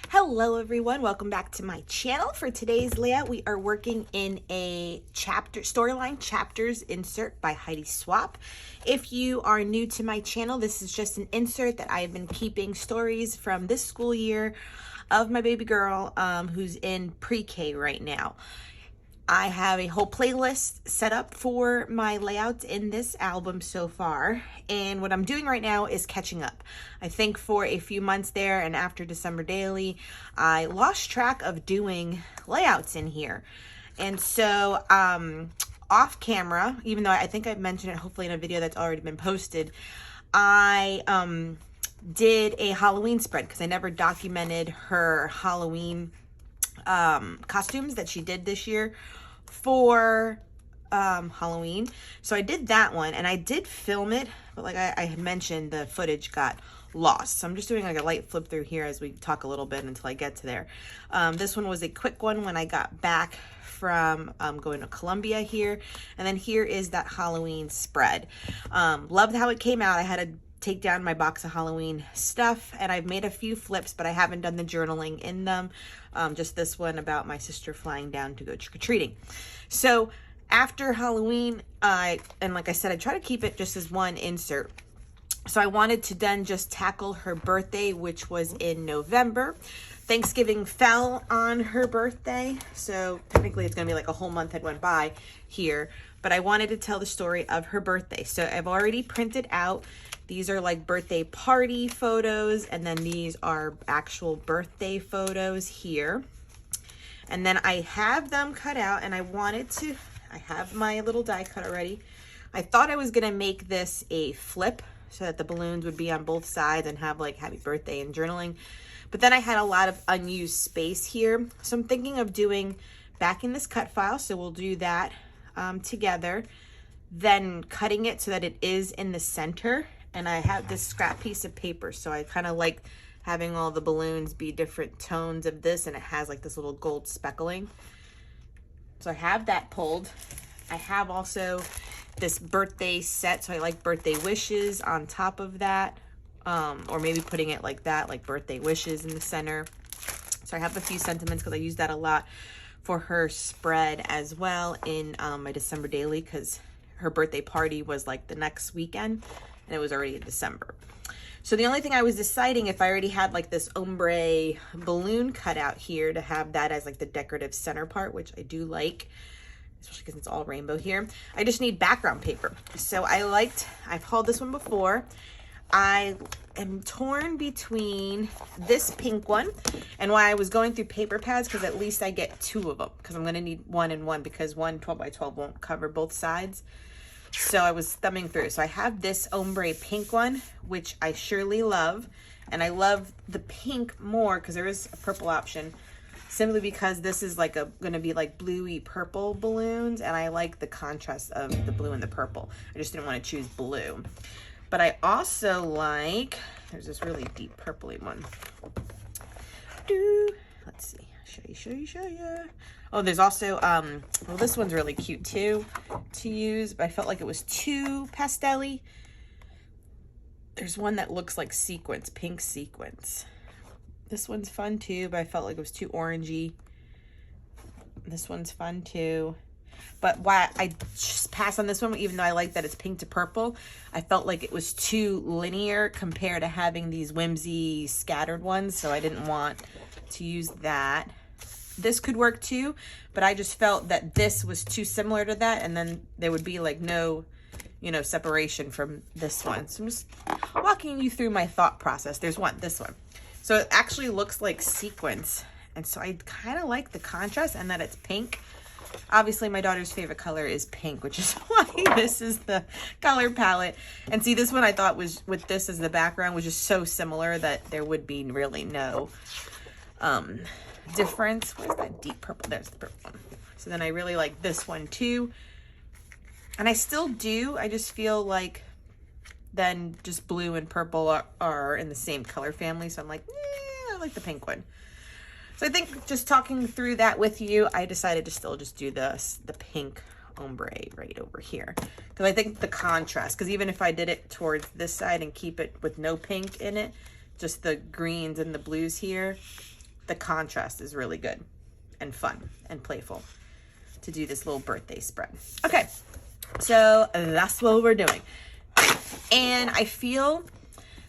Hello everyone, welcome back to my channel. For today's layout, we are working in a storyline chapters insert by Heidi Swap. If you are new to my channel, this is just an insert that I have been keeping stories from this school year of my baby girl who's in pre-K right now. I have a whole playlist set up for my layouts in this album so far, and what I'm doing right now is catching up. I think for a few months there and after December Daily, I lost track of doing layouts in here. And so off camera, even though I think I've mentioned it hopefully in a video that's already been posted, I did a Halloween spread because I never documented her Halloween costumes that she did this year for Halloween. So I did that one and I did film it, but like I had mentioned, the footage got lost. So I'm just doing like a light flip through here as we talk a little bit until I get to there. This one was a quick one when I got back from going to Columbia here. And then here is that Halloween spread. Loved how it came out. I had to take down my box of Halloween stuff and I've made a few flips, but I haven't done the journaling in them. Just this one about my sister flying down to go trick-or-treating. So after Halloween, and like I said, I try to keep it just as one insert. So I wanted to then just tackle her birthday, which was in November. Thanksgiving fell on her birthday, so technically it's gonna be like a whole month had went by here, but I wanted to tell the story of her birthday. So I've already printed out, these are like birthday party photos, and then these are actual birthday photos here. And then I have them cut out, and I have my little die cut already. I thought I was gonna make this a flip so that the balloons would be on both sides and have like happy birthday and journaling. But then I had a lot of unused space here. So I'm thinking of backing this cut file. So we'll do that together. Then cutting it so that it is in the center. And I have this scrap piece of paper. So I kind of like having all the balloons be different tones of this. And it has like this little gold speckling. So I have that pulled. I have also this birthday set. So I like birthday wishes on top of that. Or maybe putting it like that, like birthday wishes in the center. So I have a few sentiments because I use that a lot for her spread as well in my December daily, because her birthday party was like the next weekend and it was already in December. So the only thing I was deciding if I already had like this ombre balloon cut out here to have that as like the decorative center part, which I do like, especially because it's all rainbow here. I just need background paper. So I've hauled this one before. I am torn between this pink one and why I was going through paper pads, because at least I get two of them, because I'm going to need one and one, because one 12 by 12 won't cover both sides. So I was thumbing through. So I have this ombre pink one, which I surely love. And I love the pink more because there is a purple option, simply because this is like going to be like bluey purple balloons. And I like the contrast of the blue and the purple. I just didn't want to choose blue. But I also like, there's this really deep purpley one. Let's see, show you. Oh, there's also, well, this one's really cute too to use, but I felt like it was too pastel-y. There's one that looks like sequins, pink sequins. This one's fun too, but I felt like it was too orangey. This one's fun too. But why I just passed on this one, even though I like that it's pink to purple, I felt like it was too linear compared to having these whimsy scattered ones, so I didn't want to use that. This could work too, but I just felt that this was too similar to that, and then there would be like no, separation from this one. So I'm just walking you through my thought process. There's this one. So it actually looks like sequins, and so I kind of like the contrast and that it's pink. Obviously, my daughter's favorite color is pink, which is why this is the color palette. And see, this one I thought was, with this as the background, was just so similar that there would be really no difference. Where's that deep purple? There's the purple one. So then I really like this one too. And I still do. I just feel like then just blue and purple are in the same color family. So I'm like, I like the pink one. So I think just talking through that with you, I decided to still just do the pink ombre right over here. Because I think the contrast, because even if I did it towards this side and keep it with no pink in it, just the greens and the blues here, the contrast is really good and fun and playful to do this little birthday spread. Okay, so that's what we're doing. And I feel,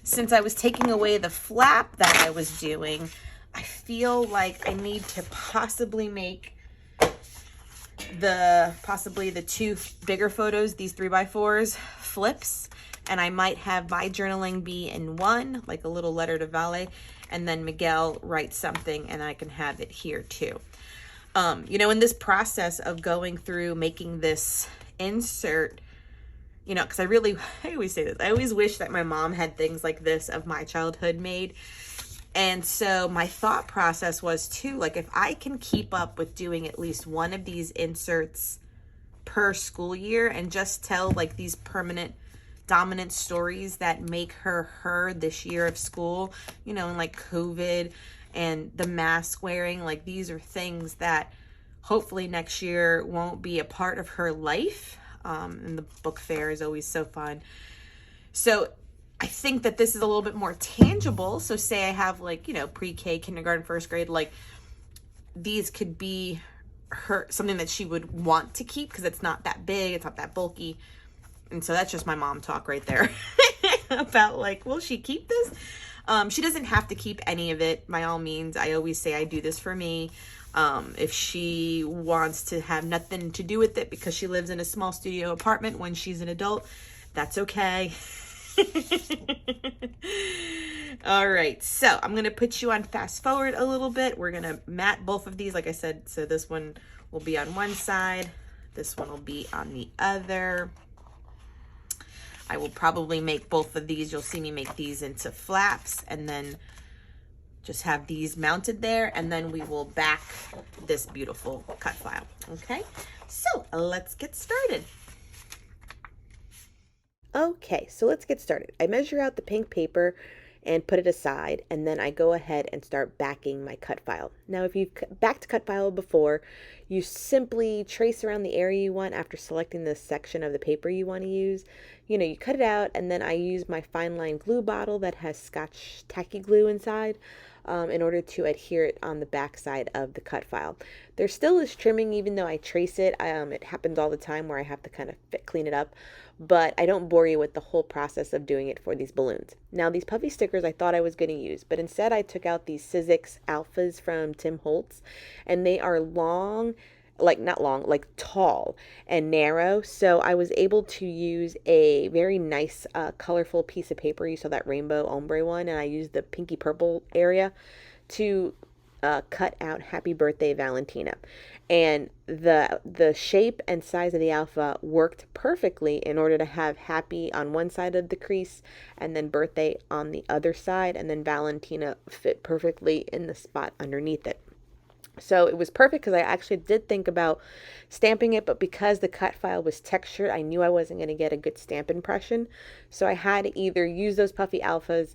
since I was taking away the flap that I was doing, I feel like I need to possibly make possibly the two bigger photos, these 3x4s, flips. And I might have my journaling be in one, like a little letter to Vale, and then Miguel write something and I can have it here too. You know, in this process of going through making this insert, you know, because I always say this, I always wish that my mom had things like this of my childhood made. And so my thought process was too, like, if I can keep up with doing at least one of these inserts per school year and just tell like these permanent dominant stories that make her this year of school, you know, and like COVID and the mask wearing, like these are things that hopefully next year won't be a part of her life. And the book fair is always so fun. So I think that this is a little bit more tangible. So say I have like, you know, pre-K, kindergarten, first grade, like these could be something that she would want to keep because it's not that big, it's not that bulky. And so that's just my mom talk right there about like, will she keep this? She doesn't have to keep any of it by all means. I always say I do this for me. If she wants to have nothing to do with it because she lives in a small studio apartment when she's an adult, that's okay. All right, so I'm going to put you on fast forward a little bit. We're going to mat both of these, like I said. So this one will be on one side. This one will be on the other. I will probably make both of these. You'll see me make these into flaps and then just have these mounted there. And then we will back this beautiful cut file. Okay, so let's get started. Okay, so let's get started. I measure out the pink paper and put it aside, and then I go ahead and start backing my cut file. Now, if you've backed cut file before, you simply trace around the area you want after selecting the section of the paper you want to use. You know, you cut it out, and then I use my fine line glue bottle that has Scotch tacky glue inside in order to adhere it on the back side of the cut file. There still is trimming even though I trace it. It happens all the time where I have to kind of clean it up, but I don't bore you with the whole process of doing it for these balloons. Now, these puffy stickers I thought I was going to use, but instead I took out these Sizzix Alphas from Tim Holtz, and they are long, not long, like tall and narrow. So I was able to use a very nice colorful piece of paper. You saw that rainbow ombre one, and I used the pinky purple area to cut out Happy Birthday Valentina. And the shape and size of the alpha worked perfectly in order to have happy on one side of the crease and then birthday on the other side, and then Valentina fit perfectly in the spot underneath it. So it was perfect because I actually did think about stamping it, but because the cut file was textured, I knew I wasn't going to get a good stamp impression. So I had to either use those puffy alphas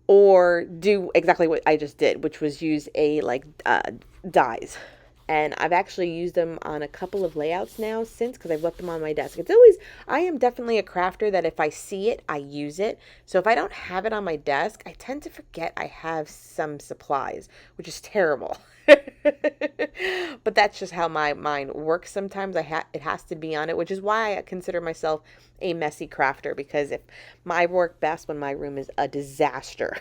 or do exactly what I just did, which was use dies. And I've actually used them on a couple of layouts now because I've left them on my desk. I am definitely a crafter that if I see it, I use it. So if I don't have it on my desk, I tend to forget I have some supplies, which is terrible. But that's just how my mind works sometimes. It has to be on it, which is why I consider myself a messy crafter, because I work best when my room is a disaster.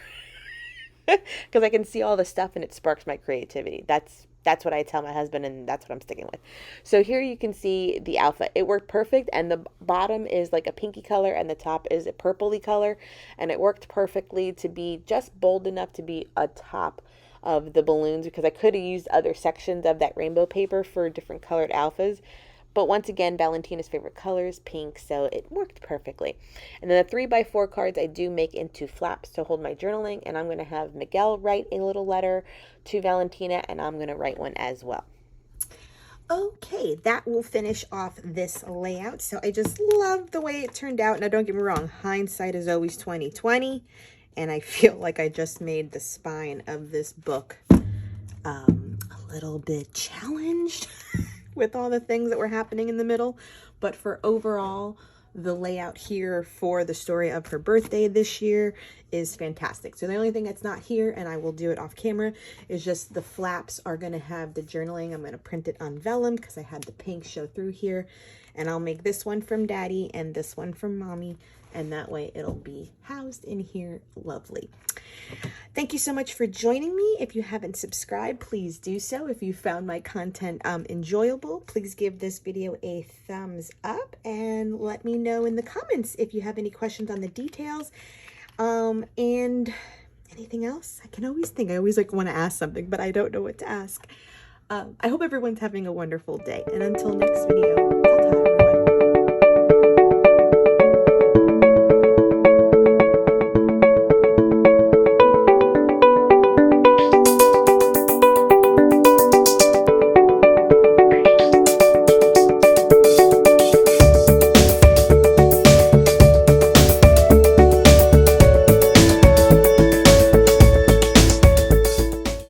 Because I can see all the stuff and it sparks my creativity. That's what I tell my husband, and that's what I'm sticking with. So here you can see the alpha. It worked perfect, and the bottom is like a pinky color and the top is a purpley color, and it worked perfectly to be just bold enough to be atop of the balloons, because I could have used other sections of that rainbow paper for different colored alphas. But once again, Valentina's favorite color is pink, so it worked perfectly. And then the 3x4 cards I do make into flaps to hold my journaling, and I'm going to have Miguel write a little letter to Valentina, and I'm going to write one as well. Okay, that will finish off this layout. So I just love the way it turned out. Now, don't get me wrong, hindsight is always 20/20, and I feel like I just made the spine of this book a little bit challenged with all the things that were happening in the middle. But for overall, the layout here for the story of her birthday this year is fantastic. So the only thing that's not here, and I will do it off camera, is just the flaps are going to have the journaling. I'm going to print it on vellum because I had the pink show through here. And I'll make this one from Daddy and this one from Mommy. And that way it'll be housed in here lovely. Thank you so much for joining me. If you haven't subscribed, please do so. If you found my content enjoyable, please give this video a thumbs up and let me know in the comments if you have any questions on the details. And anything else? I can always think. I always want to ask something, but I don't know what to ask. I hope everyone's having a wonderful day. And until next video.